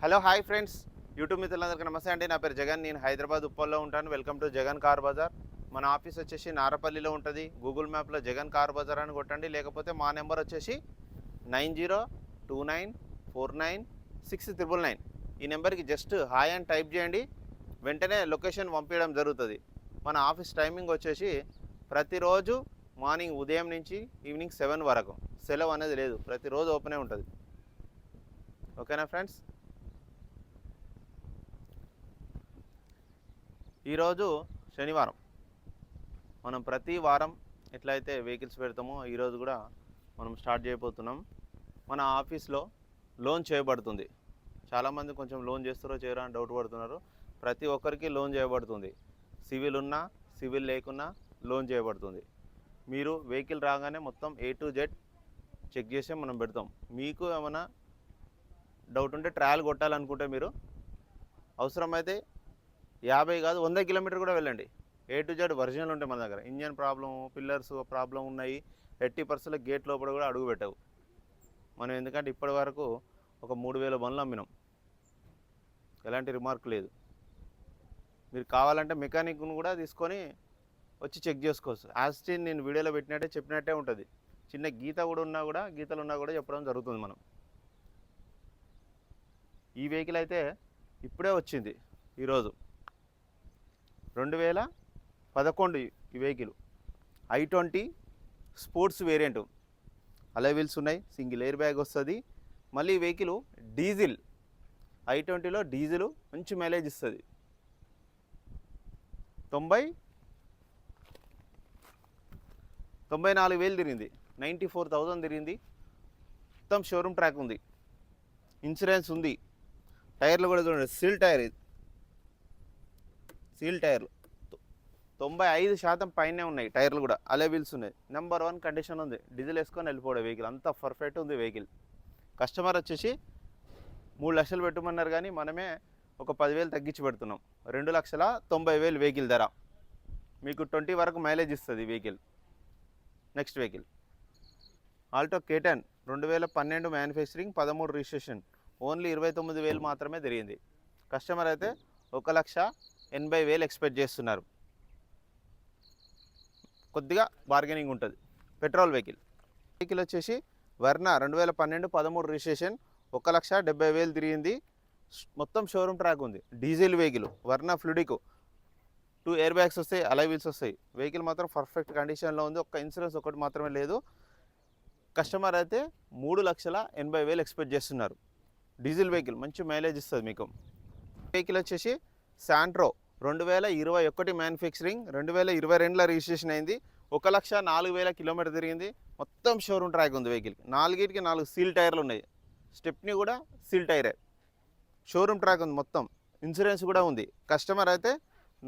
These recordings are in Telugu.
హలో హాయ్ ఫ్రెండ్స్, యూట్యూబ్ మిత్రులందరికీ నమస్తే అండి. నా పేరు జగన్. నేను హైదరాబాద్ ఉప్పల్లో ఉంటాను. Welcome to Jagan car Bazar. మన ఆఫీస్ వచ్చేసి నారపల్లిలో ఉంటుంది. గూగుల్ మ్యాప్లో జగన్ కార్ బజార్ అని కొట్టండి, లేకపోతే మా నెంబర్ వచ్చేసి 9029496999. ఈ నెంబర్కి జస్ట్ హాయ్ అని టైప్ చేయండి, వెంటనే లొకేషన్ పంపించడం జరుగుతుంది. మన ఆఫీస్ టైమింగ్ వచ్చేసి ప్రతిరోజు మార్నింగ్ ఉదయం నుంచి ఈవినింగ్ 7 వరకు. సెలవు అనేది లేదు, ప్రతిరోజు ఓపెనే ఉంటుంది. ఓకేనా ఫ్రెండ్స్? ఈరోజు శనివారం. మనం ప్రతి వారం ఎట్లయితే వెహికల్స్ పెడతామో ఈరోజు కూడా మనం స్టార్ట్ చేయబోతున్నాం. మన ఆఫీస్లో లోన్ చేయబడుతుంది. చాలామంది కొంచెం లోన్ చేస్తారో చేయరా అని డౌట్ పడుతున్నారు. ప్రతి ఒక్కరికి లోన్ చేయబడుతుంది. సివిల్ ఉన్నా సివిల్ లేకున్నా లోన్ చేయబడుతుంది. మీరు వెహికల్ రాగానే మొత్తం A to Z చెక్ చేసి మనం పెడతాం. మీకు ఏమైనా డౌట్ ఉంటే ట్రయల్ కొట్టాలనుకుంటే మీరు అవసరమైతే 50 కాదు 100 కిలోమీటర్ కూడా వెళ్ళండి. A to Z ఒరిజినల్ ఉంటాయి మన దగ్గర. ఇంజన్ ప్రాబ్లం, పిల్లర్స్ ప్రాబ్లం ఉన్నాయి, 80% గేట్ లోపల కూడా అడుగు పెట్టవు మనం. ఎందుకంటే ఇప్పటి వరకు ఒక 3000 బండ్లు అమ్మినాం, ఎలాంటి రిమార్క్ లేదు. మీరు కావాలంటే మెకానిక్ను కూడా తీసుకొని వచ్చి చెక్ చేసుకోవచ్చు. యాస్టీన్ నేను వీడియోలో పెట్టినట్టే చెప్పినట్టే ఉంటుంది. చిన్న గీతలు ఉన్నా కూడా చెప్పడం జరుగుతుంది మనం. ఈ వెహికల్ అయితే ఇప్పుడే వచ్చింది, ఈరోజు 2011 ఈ vehicle. I20 sports variant, alloy wheels ఉన్నాయి, సింగిల్ ఎయిర్ బ్యాగ్ వస్తుంది. మళ్ళీ ఈ వెహికల్ డీజిల్. I20లో డీజిల్ మంచి మైలేజ్ ఇస్తుంది. 94,000 తిరిగింది, 94,000 తిరిగింది. మొత్తం షోరూమ్ ట్రాక్ ఉంది, ఇన్సూరెన్స్ ఉంది. టైర్లు కూడా చూడండి, సీల్ టైర్. ఇది సీల్ టైర్లు 95% పైనే ఉన్నాయి. టైర్లు కూడా అలే వీల్స్ ఉన్నాయి. నెంబర్ 1 కండిషన్ ఉంది. డీజిల్ వేసుకొని వెళ్ళిపోవడం వెహికల్, అంత పర్ఫెక్ట్ ఉంది వెహికల్. కస్టమర్ వచ్చేసి 3 లక్షలు పెట్టమన్నారు, కానీ మనమే ఒక 10,000 తగ్గించి పెడుతున్నాం. 2,90,000 వెహికల్ ధర. మీకు 20 వరకు మైలేజ్ ఇస్తుంది vehicle. Next vehicle Alto K10 2012 manufacturing, 13 registration. Only 29,000 మాత్రమే తిరిగింది. కస్టమర్ అయితే 1,80,000 ఎక్స్పెక్ట్ చేస్తున్నారు. కొద్దిగా బార్గెనింగ్ ఉంటుంది. పెట్రోల్ వెహికల్ వచ్చేసి వర్నా 2012 13 రిజిస్ట్రేషన్, 1,70,000 తిరిగింది. మొత్తం షోరూమ్ ట్రాక్ ఉంది. డీజిల్ వెహికల్, వర్నా ఫ్లూడికో. 2 ఎయిర్ బ్యాగ్స్ వస్తాయి, అలై వీల్స్ వస్తాయి. వెహికల్ మాత్రం పర్ఫెక్ట్ కండిషన్లో ఉంది. ఒక్క ఇన్సూరెన్స్ ఒకటి మాత్రమే లేదు. కస్టమర్ అయితే 3,80,000 ఎక్స్పెక్ట్ చేస్తున్నారు. డీజిల్ వెహికల్ మంచి మైలేజ్ ఇస్తుంది మీకు. వెహికల్ వచ్చేసి శాంట్రో 2021 మ్యానుఫ్యాక్చరింగ్, 2022లో రిజిస్ట్రేషన్ అయింది. 1,04,000 కిలోమీటర్ తిరిగింది. మొత్తం షోరూమ్ ట్రాక్ ఉంది వెహికల్కి. 4 సీల్ టైర్లు ఉన్నాయి. స్టెప్ని కూడా సీల్ టైరే. షోరూమ్ ట్రాక్ ఉంది మొత్తం. ఇన్సూరెన్స్ కూడా ఉంది. కస్టమర్ అయితే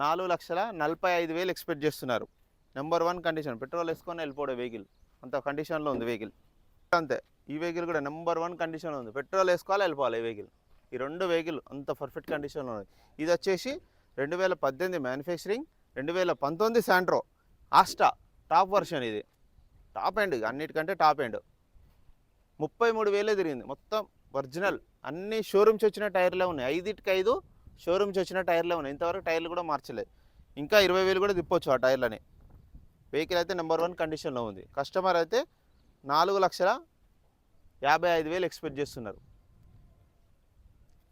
4,45,000 ఎక్స్పెక్ట్ చేస్తున్నారు. Number 1 condition. పెట్రోల్ వేసుకొని వెళ్ళిపోవడం వెహికల్, అంత కండిషన్లో ఉంది వెహికల్. అంతే, ఈ వెహికల్ కూడా నెంబర్ 1 కండిషన్లో ఉంది. పెట్రోల్ వేసుకోవాలి, వెళ్ళిపోవాలి ఈ వెహికల్. ఈ 2 వెహికల్ అంత పర్ఫెక్ట్ కండిషన్లో ఉంది. ఇది వచ్చేసి 2018 manufacturing, 2019 Santro Asta top version. ఇది టాప్ ఎండ్, అన్నిటికంటే టాప్ ఎండ్. 33,000 తిరిగింది. మొత్తం ఒరిజినల్, అన్ని షోరూమ్స్ వచ్చిన టైర్లే ఉన్నాయి. 5కి 5 షోరూమ్స్ వచ్చిన టైర్లే ఉన్నాయి. ఇంతవరకు టైర్లు కూడా మార్చలేదు. ఇంకా 20,000 కూడా తిప్పొచ్చు ఆ టైర్లని. వెహికల్ అయితే నెంబర్ 1 కండిషన్లో ఉంది. కస్టమర్ అయితే 4,55,000 ఎక్స్పెక్ట్ చేస్తున్నారు.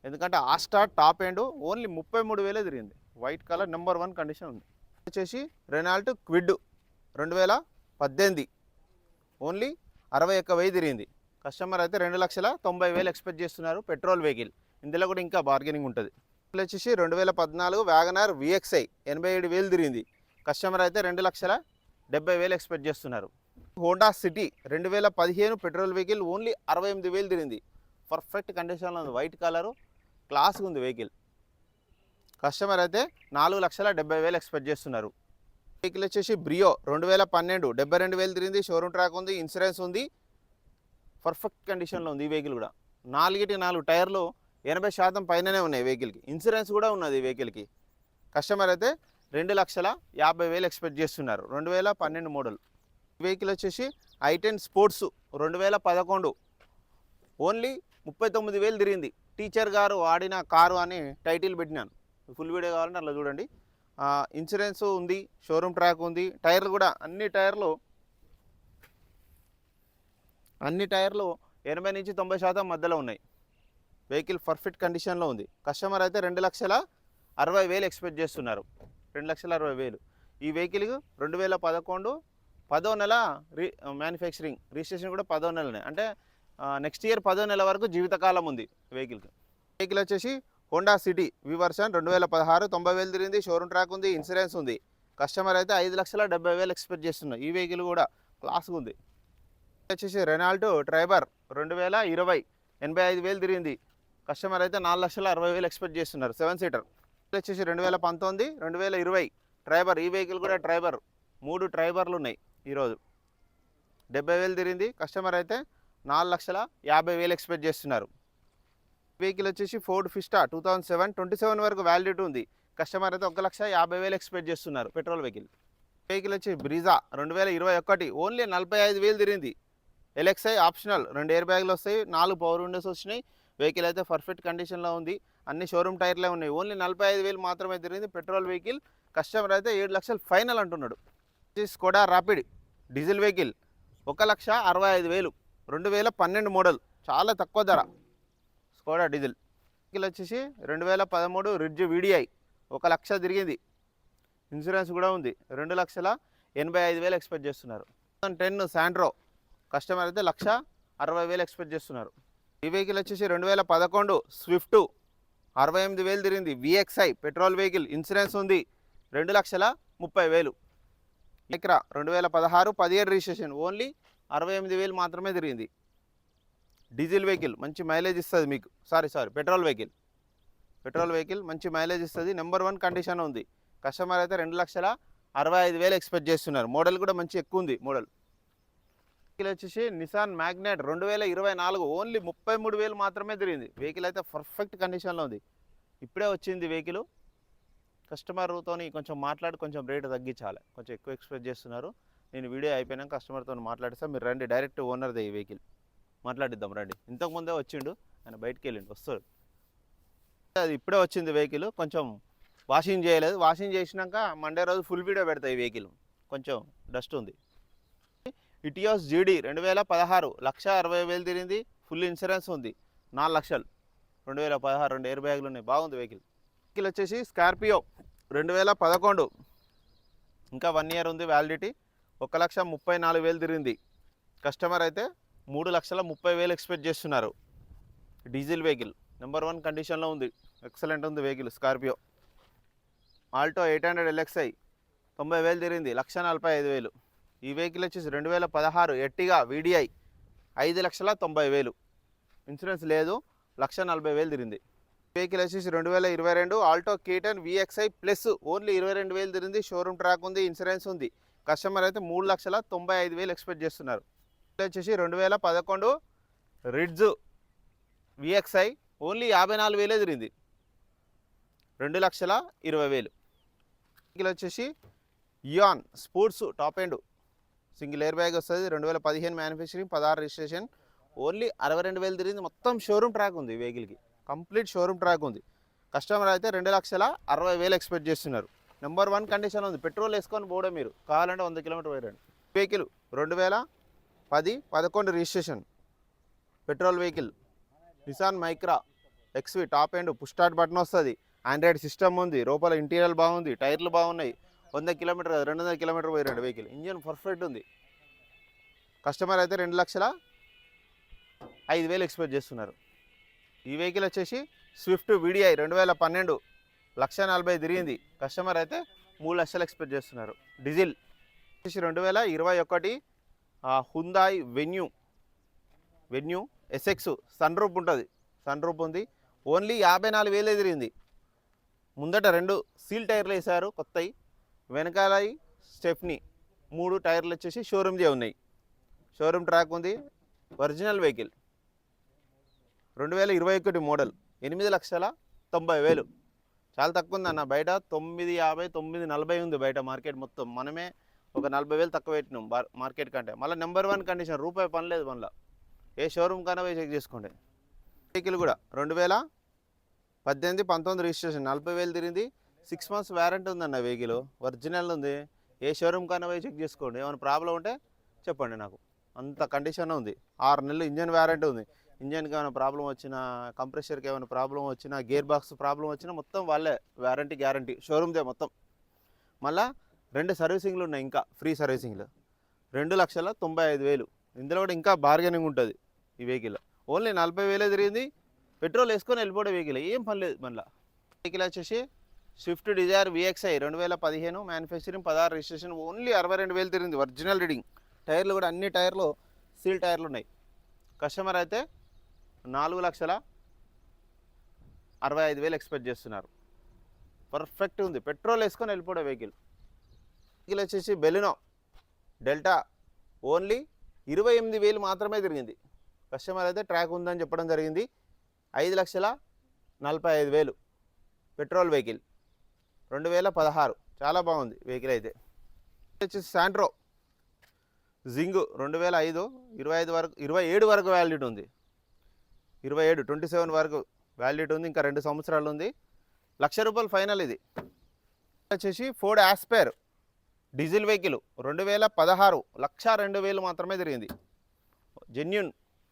ఎందుకంటే ఆస్టా టాప్ ఎండ్ ఓన్లీ 33,000 తిరిగింది. వైట్ కలర్, నెంబర్ 1 కండిషన్ ఉంది. వచ్చేసి రెనాల్ట్ క్విడ్ 2018 ఓన్లీ 61,000 తిరిగింది. కస్టమర్ అయితే 2,90,000 ఎక్స్పెక్ట్ చేస్తున్నారు. Petrol vehicle. ఇందులో కూడా ఇంకా బార్గెనింగ్ ఉంటుంది. వచ్చేసి 2014 వ్యాగనార్ VXI 87,000 తిరిగింది. కస్టమర్ అయితే 2,70,000 ఎక్స్పెక్ట్ చేస్తున్నారు. Honda city 2015 petrol vehicle, only 68,000 తిరిగింది. పర్ఫెక్ట్ కండిషన్లో ఉంది. వైట్ కలరు, క్లాస్గా ఉంది వెహికల్. కస్టమర్ అయితే 4,70,000 ఎక్స్పెక్ట్ చేస్తున్నారు. వెహికల్ వచ్చేసి బ్రియో 2012 72,000 తిరిగింది. షోరూమ్ ట్రాక్ ఉంది, ఇన్సూరెన్స్ ఉంది. పర్ఫెక్ట్ కండిషన్లో ఉంది ఈ వెహికల్ కూడా. 4 టైర్లు 80% పైననే ఉన్నాయి వెహికల్కి. ఇన్సూరెన్స్ కూడా ఉన్నది ఈ వెహికల్కి. కస్టమర్ అయితే 2,50,000 ఎక్స్పెక్ట్ చేస్తున్నారు. 2012 మోడల్. వెహికల్ వచ్చేసి I10 స్పోర్ట్స్ 2011 ఓన్లీ 39,000 తిరిగింది. టీచర్ గారు వాడిన కారు అని టైటిల్ పెట్టినాను. ఫుల్ వీడియో కావాలంటే అట్లా చూడండి. ఇన్సూరెన్స్ ఉంది, షోరూమ్ ట్రాక్ ఉంది, టైర్లు కూడా అన్ని టైర్లు 80-90% మధ్యలో ఉన్నాయి. వెహికల్ పర్ఫెక్ట్ కండిషన్లో ఉంది. కస్టమర్ అయితే 2,60,000 ఎక్స్పెక్ట్ చేస్తున్నారు. 2,60,000. ఈ వెహికల్ 2011 10వ నెల మ్యానుఫ్యాక్చరింగ్, రిజిస్ట్రేషన్ కూడా 10వ నెలనే, అంటే నెక్స్ట్ ఇయర్ 10వ నెల వరకు జీవితకాలం ఉంది వెహికల్కి. వెహికల్ వచ్చేసి హోండా సిటీ వి వర్షన్ 2016, 90,000 తిరిగింది, షోరూమ్ ట్రాక్ ఉంది, ఇన్సూరెన్స్ ఉంది. కస్టమర్ అయితే 5,70,000 ఎక్స్పెక్ట్ చేస్తున్నారు. ఈ వెహికల్ కూడా క్లాస్గా ఉంది. వచ్చేసి రెనాల్టో ట్రైబర్ 2020, 85,000 తిరిగింది. కస్టమర్ అయితే 4,60,000 ఎక్స్పెక్ట్ చేస్తున్నారు. 7 సీటర్. వచ్చేసి 2019, 2020 ట్రైబర్. ఈ వెహికల్ కూడా ట్రైబర్. 3 ట్రైబర్లు ఉన్నాయి ఈరోజు. 70,000 తిరిగింది. కస్టమర్ అయితే 4,50,000 ఎక్స్పెక్ట్ చేస్తున్నారు. వెహికల్ వచ్చేసి ఫోర్డ్ ఫిస్టా 2007, 27 వరకు వ్యాలిడిటీ ఉంది. కస్టమర్ అయితే 1,50,000 ఎక్స్పెక్ట్ చేస్తున్నారు. Petrol vehicle. వెహికల్ వచ్చి బ్రీజా 2021, ఓన్లీ 45,000 తిరిగింది. ఎల్ఎక్స్ఐ ఆప్షనల్, 2 ఎయిర్ బ్యాగ్లు వస్తాయి, 4 పవర్ విండోస్ వచ్చినాయి. వెహికల్ అయితే పర్ఫెక్ట్ కండిషన్లో ఉంది. అన్ని షోరూమ్ టైర్లే ఉన్నాయి. ఓన్లీ 45,000 మాత్రమే తిరిగింది. Petrol vehicle. కస్టమర్ అయితే 7 లక్షలు ఫైనల్ అంటున్నాడు. Skoda rapid diesel vehicle 1,65,000, 2012 model, చాలా తక్కువ ధర. స్కోడా డీజిల్ వెహికల్ వచ్చేసి 2013 రిడ్జ్ వీడిఐ 1 లక్ష తిరిగింది. ఇన్సూరెన్స్ కూడా ఉంది. 2,85,000 ఎక్స్పెక్ట్ చేస్తున్నారు. 2010 శాంట్రో. కస్టమర్ అయితే 1,60,000 ఎక్స్పెక్ట్ చేస్తున్నారు. ఈ వెహికల్ వచ్చేసి 2011 స్విఫ్ట్ 68,000 తిరిగింది. విఎక్స్ఐ పెట్రోల్ వెహికల్, ఇన్సూరెన్స్ ఉంది. 2,30,000. మైక్రా 2016, 17 రిజిస్ట్రేషన్, ఓన్లీ 68,000 మాత్రమే తిరిగింది. డీజిల్ వెహికల్ మంచి మైలేజ్ ఇస్తుంది మీకు. పెట్రోల్ వెహికల్ మంచి మైలేజ్ ఇస్తుంది. నెంబర్ 1 కండిషన్ ఉంది. కస్టమర్ అయితే 2,65,000 ఎక్స్పెక్ట్ చేస్తున్నారు. మోడల్ కూడా మంచి ఎక్కువ ఉంది మోడల్. వెహికల్ వచ్చేసి నిసాన్ మ్యాగ్నెట్ 2024, ఓన్లీ 33,000 మాత్రమే తిరిగింది. వెహికల్ అయితే పర్ఫెక్ట్ కండిషన్లో ఉంది. ఇప్పుడే వచ్చింది వెహికల్. కస్టమర్తో కొంచెం మాట్లాడి కొంచెం రేటు తగ్గించాలి. కొంచెం ఎక్కువ ఎక్స్పెక్ట్ చేస్తున్నారు. నేను వీడియో అయిపోయినాక కస్టమర్తో మాట్లాడిస్తాను. మీరు రండి, డైరెక్ట్ ఓనర్దే ఈ వెహికల్ మాట్లాడిద్దాం రండి. ఇంతకుముందే వచ్చిండు ఆయన, బయటికి వెళ్ళిండు, వస్తాడు. అది ఇప్పుడే వచ్చింది వెహికల్. కొంచెం వాషింగ్ చేయలేదు. వాషింగ్ చేసినాక మండే రోజు ఫుల్ వీడియో పెడతాయి. ఈ వెహికల్ కొంచెం డస్ట్ ఉంది. ఇటియోస్ జీడీ 2016, 1,60,000 తిరిగింది. ఫుల్ ఇన్సూరెన్స్ ఉంది. 4 లక్షలు. 2016, 2 ఎయిర్ బ్యాగులు ఉన్నాయి. బాగుంది వెహికల్. వెహికల్ వచ్చేసి స్కార్పియో 2011, ఇంకా 1 ఇయర్ ఉంది వ్యాలిడిటీ. 1,34,000 తిరిగింది. కస్టమర్ అయితే 3,30,000 ఎక్స్పెక్ట్ చేస్తున్నారు. డీజిల్ వెహికల్ నెంబర్ 1 కండిషన్లో ఉంది. ఎక్సలెంట్ ఉంది వెహికల్. స్కార్పియో. ఆల్టో 800 ఎల్ఎక్స్ఐ 90,000 తిరిగింది. 1,45,000. ఈ వెహికల్ వచ్చేసి 2016 ఎర్టిగా వీడిఐ 5,90,000. ఇన్సూరెన్స్ లేదు. 1,40,000 తిరిగింది. వెహికల్ వచ్చేసి 2022 Alto K10 VXi plus, only 22,000 తిరిగింది. షోరూమ్ ట్రాక్ ఉంది, ఇన్సూరెన్స్ ఉంది. కస్టమర్ అయితే 3,95,000 ఎక్స్పెక్ట్ చేస్తున్నారు. వచ్చేసి 2011 రిడ్జ్ విఎక్స్ఐ, ఓన్లీ 54,000 తిరిగింది. 2,20,000. వెహికల్ వచ్చేసి Eon sports top end single air bag వస్తుంది. 2015 మ్యానుఫ్యాక్చరింగ్, 16 రిజిస్ట్రేషన్, ఓన్లీ 62,000 తిరిగింది. మొత్తం షోరూమ్ ట్రాక్ ఉంది వెహికల్కి. కంప్లీట్ షోరూమ్ ట్రాక్ ఉంది. కస్టమర్ అయితే 2,60,000 ఎక్స్పెక్ట్ చేస్తున్నారు. నెంబర్ 1 కండిషన్ ఉంది. పెట్రోల్ వేసుకొని పోవడం, మీరు కావాలంటే 100 కిలోమీటర్ పోయారండి. Vehicle 2010, 11 registration petrol vehicle. Nissan Micra XV top end, push start button వస్తుంది. ఆండ్రాయిడ్ సిస్టమ్ ఉంది. లోపల ఇంటీరియర్ బాగుంది. టైర్లు బాగున్నాయి. 100 కిలోమీటర్ 200 కిలోమీటర్ పోయారండి వెహికల్. ఇంజిన్ పర్ఫెక్ట్ ఉంది. కస్టమర్ అయితే 2,05,000 ఎక్స్పెక్ట్ చేస్తున్నారు. ఈ వెహికల్ వచ్చేసి స్విఫ్ట్ వీడిఐ 2012, 1,40,000 తిరిగింది. కస్టమర్ అయితే 3 లక్షలు ఎక్స్పెక్ట్ చేస్తున్నారు. డీజిల్ వచ్చేసి 2021 Hyundai Venue SX sunroof ఉంటుంది. సన్ రూప్ ఉంది. ఓన్లీ 54,000 తిరిగింది. ముందట 2 సీల్ టైర్లు వేశారు కొత్తవి. వెనకాల స్టెప్నీ 3 టైర్లు వచ్చేసి షోరూమ్దే ఉన్నాయి. షోరూమ్ ట్రాక్ ఉంది. Original vehicle. 2021 మోడల్. 8,90,000. చాలా తక్కువ ఉంది అన్న. బయట 950, 940 ఉంది బయట మార్కెట్ మొత్తం. మనమే ఒక 40,000 తక్కువ పెట్టినాం మార్కెట్ కంటే. మళ్ళీ నెంబర్ 1 కండిషన్, రూపాయి పని లేదు. మళ్ళీ ఏ షోరూమ్ కన్నా పోయి చెక్ చేసుకోండి. వెహికల్ కూడా 2018, 19 రిజిస్ట్రేషన్ 40,000 తిరిగింది. 6 months వారంటీ ఉందన్న వెహికల్, ఒరిజినల్ ఉంది. ఏ షోరూమ్ కన్నా పోయి చెక్ చేసుకోండి, ఏమైనా ప్రాబ్లం ఉంటే చెప్పండి నాకు. అంత కండిషన్ ఉంది. 6 నెలలు ఇంజన్ వారంటీ ఉంది. ఇంజన్కి ఏమైనా ప్రాబ్లం వచ్చినా, కంప్రెషర్కి ఏమైనా ప్రాబ్లం వచ్చినా, గేర్ బాక్స్ ప్రాబ్లం వచ్చినా మొత్తం వాళ్ళే వారంటీ గ్యారంటీ షోరూమ్దే మొత్తం. మళ్ళీ 2 సర్వీసింగ్లు ఉన్నాయి, ఇంకా ఫ్రీ సర్వీసింగ్లు. 2,95,000. ఇందులో కూడా ఇంకా బార్గెనింగ్ ఉంటుంది ఈ వెహికల్. ఓన్లీ 40,000 తిరిగింది. పెట్రోల్ వేసుకొని వెళ్ళిపోయే వెహికల్, ఏం పని లేదు. మళ్ళీ వెహికల్ వచ్చేసి Swift Dzire VXI 2015 manufacturing 16 registration. Only 62,000 తిరిగింది. Original reading. టైర్లు కూడా అన్ని టైర్లు సీల్ టైర్లు ఉన్నాయి. కస్టమర్ అయితే 4,65,000 ఎక్స్పెక్ట్ చేస్తున్నారు. పర్ఫెక్ట్ ఉంది, పెట్రోల్ వేసుకొని వెళ్ళిపోయే వెహికల్. వెహికల్ వచ్చేసి బెలినో డెల్టా ఓన్లీ 28,000 మాత్రమే తిరిగింది. కస్టమర్ అయితే ట్రాక్ ఉందని చెప్పడం జరిగింది. 5,45,000 పెట్రోల్ వెహికల్ 2016. చాలా బాగుంది వెహికల్ అయితే. వచ్చేసి శాంట్రో జింగు 2005, 25 వరకు 27 వరకు వ్యాలిడిటీ ఉంది. 27 వరకు వ్యాలిడిటీ ఉంది. ఇంకా 2 సంవత్సరాలు ఉంది. ₹1,00,000 ఫైనల్. ఇది వచ్చేసి ఫోర్డ్ ఆస్పైర్ డీజిల్ వెహికల్ 2016, 1,02,000 మాత్రమే తిరిగింది. Genuine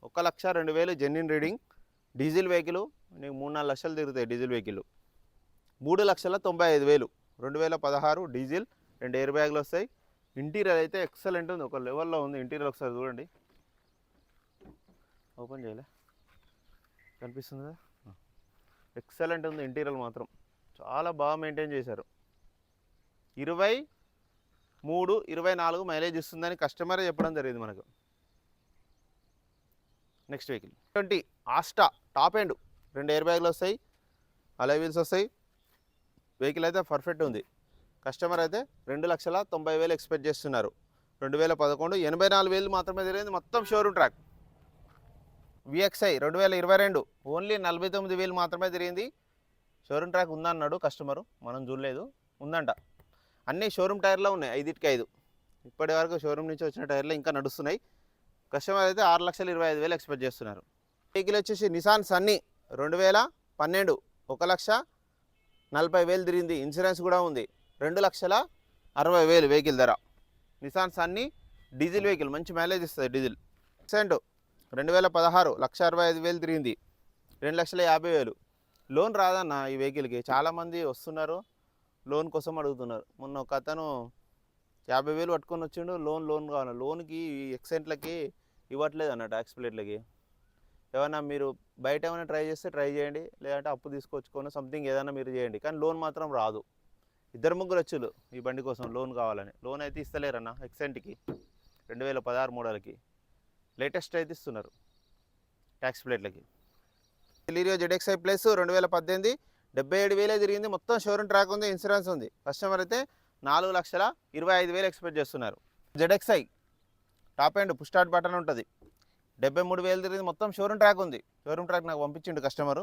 1,02,000 genuine reading. Diesel vehicle నీకు 3-4 లక్షలు తిరుగుతాయి. Diesel vehicle 3,95,000 2016 diesel. 2 ఎయిర్ బ్యాగులు వస్తాయి. ఇంటీరియర్ అయితే ఎక్సలెంట్ ఉంది, ఒక లెవెల్లో ఉంది ఇంటీరియర్. ఒకసారి చూడండి, ఓపెన్ చేయలే, కనిపిస్తుంది కదా, ఎక్సలెంట్ ఉంది ఇంటీరియర్ మాత్రం. చాలా బాగా మెయింటైన్ చేశారు. 23, 24 మైలేజ్ ఇస్తుందని కస్టమరే చెప్పడం జరిగింది మనకు. Next vehicle 20 Asta top end. 2 air బ్యాగులు వస్తాయి, అలాయ్ వీల్స్ వస్తాయి. వెహికల్ అయితే పర్ఫెక్ట్ ఉంది. కస్టమర్ అయితే 2,90,000 ఎక్స్పెక్ట్ చేస్తున్నారు. 2011 84,000 మాత్రమే తిరిగింది. మొత్తం షోరూమ్ ట్రాక్. VXI 2022 ఓన్లీ 49,000 మాత్రమే తిరిగింది. షోరూమ్ ట్రాక్ ఉందన్నాడు కస్టమరు, మనం చూడలేదు, ఉందంట. అన్నీ షోరూమ్ టైర్లో ఉన్నాయి, 5కి 5. ఇప్పటి వరకు షోరూమ్ నుంచి వచ్చిన టైర్లు ఇంకా నడుస్తున్నాయి. కస్టమర్ అయితే 6,25,000 ఎక్స్పెక్ట్ చేస్తున్నారు. వెహికల్ వచ్చేసి నిసాన్ సన్నీ 2012 1,40,000 తిరిగింది. ఇన్సూరెన్స్ కూడా ఉంది. 2,60,60,000 వెహికల్ ధర. నిసాన్ సన్నీ డీజిల్ వెహికల్, మంచి మైలేజ్ ఇస్తుంది డీజిల్. ఎక్సెంట్ 2016 1,65,000 తిరిగింది. 2,50,000. లోన్ రాదన్న ఈ వెహికల్కి. చాలామంది వస్తున్నారు, లోన్ కోసం అడుగుతున్నారు. మొన్న ఒక అతను 50,000 పట్టుకొని వచ్చిండు, లోన్ కావాలి. లోన్కి ఎక్సెంట్లకి ఇవ్వట్లేదు అన్న, ట్యాక్స్ ప్లేట్లకి. ఏమన్నా మీరు బయట ఏమైనా ట్రై చేస్తే ట్రై చేయండి, లేదంటే అప్పు తీసుకొచ్చుకొని సంథింగ్ ఏదైనా మీరు చేయండి. కానీ లోన్ మాత్రం రాదు. 2-3 వచ్చులు ఈ బండి కోసం లోన్ కావాలని. లోన్ అయితే ఇస్తలేరన్న ఎక్సెంట్కి. 2016 మోడల్కి లేటెస్ట్ అయితే ఇస్తున్నారు ట్యాక్స్ ప్లేట్లకి. ఎలీరియో ZXi ప్లస్ 2018 77,000 తిరిగింది. మొత్తం షోరూమ్ ట్రాక్ ఉంది, ఇన్సూరెన్స్ ఉంది. కస్టమర్ అయితే 4,25,000 ఎక్స్పెక్ట్ చేస్తున్నారు. ZXi top end push start button ఉంటుంది. 73,000 తిరిగింది. మొత్తం షోరూమ్ ట్రాక్ ఉంది. షోరూమ్ ట్రాక్ నాకు పంపించిండు కస్టమరు.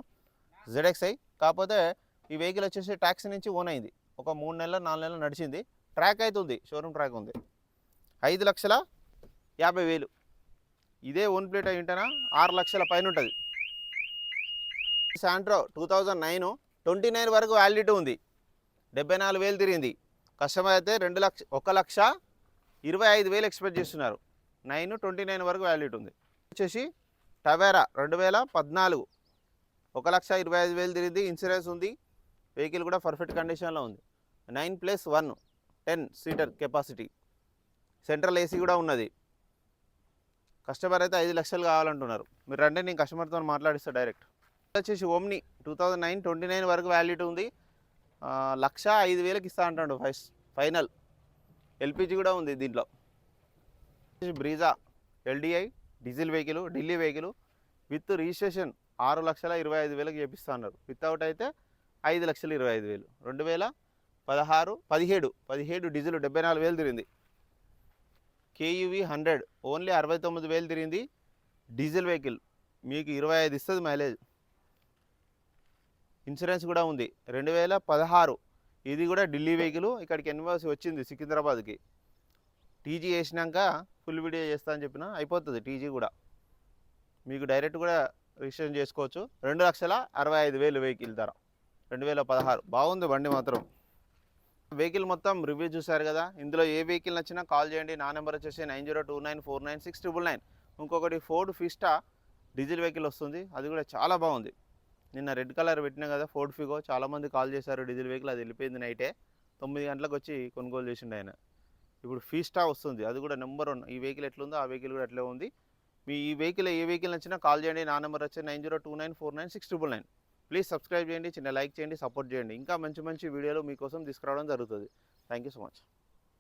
ZXi కాకపోతే ఈ వెహికల్ వచ్చేసి ట్యాక్సీ నుంచి ఓన్ అయింది. ఒక 3 నెలలు 4 నెలలు నడిచింది. ట్రాక్ అయితే ఉంది, షోరూమ్ ట్రాక్ ఉంది. 5,50,000. ఇదే ఓన్ ప్లేట్ అయి ఉంటేనా 6 లక్షల పైన ఉంటుంది. శాంట్రో 2009 29 వరకు వ్యాలిడిటీ ఉంది. 74,000 తిరిగింది. కస్టమర్ అయితే 1,25,000 ఎక్స్పెక్ట్ చేస్తున్నారు. 9-29 వరకు వ్యాలిడిటీ ఉంది. వచ్చేసి టవేరా 2014 1,25,000 తిరిగింది. ఇన్సూరెన్స్ ఉంది. వెహికల్ కూడా పర్ఫెక్ట్ కండిషన్లో ఉంది. 9+1 10 సీటర్ కెపాసిటీ. సెంట్రల్ ఏసీ కూడా ఉన్నది. కస్టమర్ అయితే 5 లక్షలు కావాలంటున్నారు. మీరు రండి, నేను కస్టమర్తో మాట్లాడిస్తాను డైరెక్ట్. వచ్చేసి ఓమ్ని 2009 29 వరకు వ్యాలిడిటీ ఉంది. 1,05,000 ఇస్తా అంటాడు ఫైనల్. ఎల్పిజి కూడా ఉంది దీంట్లో. Brezza LDI diesel vehicle, Delhi vehicle with registration 6,25,000 చేపిస్తా అన్నారు. వితౌట్ అయితే 5,25,000. 2017 డీజిల్ 74,000 తిరిగింది. KUV 100 ఓన్లీ 69,000 తిరిగింది. డీజిల్ వెహికల్ మీకు 25 ఇస్తుంది మైలేజ్. ఇన్సూరెన్స్ కూడా ఉంది. 2016 ఇది కూడా ఢిల్లీ వెహికల్. ఇక్కడికి ఎన్ఓసి వచ్చింది సికింద్రాబాద్కి. టీజీ వేసినాక ఫుల్ వీడియో చేస్తా అని చెప్పిన అయిపోతుంది. టీజీ కూడా మీకు డైరెక్ట్ కూడా రిజిస్ట్రేషన్ చేసుకోవచ్చు. 2,65,000 వెహికల్ ధర 2016. బాగుంది బండి మాత్రం. వెహికల్ మొత్తం రివ్యూ చూశారు కదా. ఇందులో ఏ వెహికల్ నచ్చినా కాల్ చేయండి. నా నెంబర్ వచ్చేసి 9029496999. ఇంకొకటి ఫోర్డ్ ఫిస్టా డీజిల్ వెహికల్ వస్తుంది, అది కూడా చాలా బాగుంది. నిన్న రెడ్ కలర్ పెట్టినా కదా ఫోర్డ్ ఫిగో, చాలామంది కాల్ చేశారు డీజిల్ వెహికల్, అది వెళ్ళిపోయింది నైటే 9 గంటలకు వచ్చి కొనుగోలు చేసిండు ఆయన. ఇప్పుడు ఫీస్టా వస్తుంది, అది కూడా నెంబర్ 1. ఈ వెహికల్ ఎట్లుందో ఆ వెహికల్ కూడా అట్లే ఉంది. మీ ఈ వెహికల్ ఏ వెహికల్ నచ్చినా కాల్ చేయండి. నా నెంబర్ వచ్చి 9029496999. ప్లీజ్ సబ్స్క్రైబ్ చేయండి, చిన్న లైక్ చేయండి, సపోర్ట్ చేయండి. ఇంకా మంచి మంచి వీడియోలు మీకోసం తీసుకురావడం జరుగుతుంది. Thank you so much.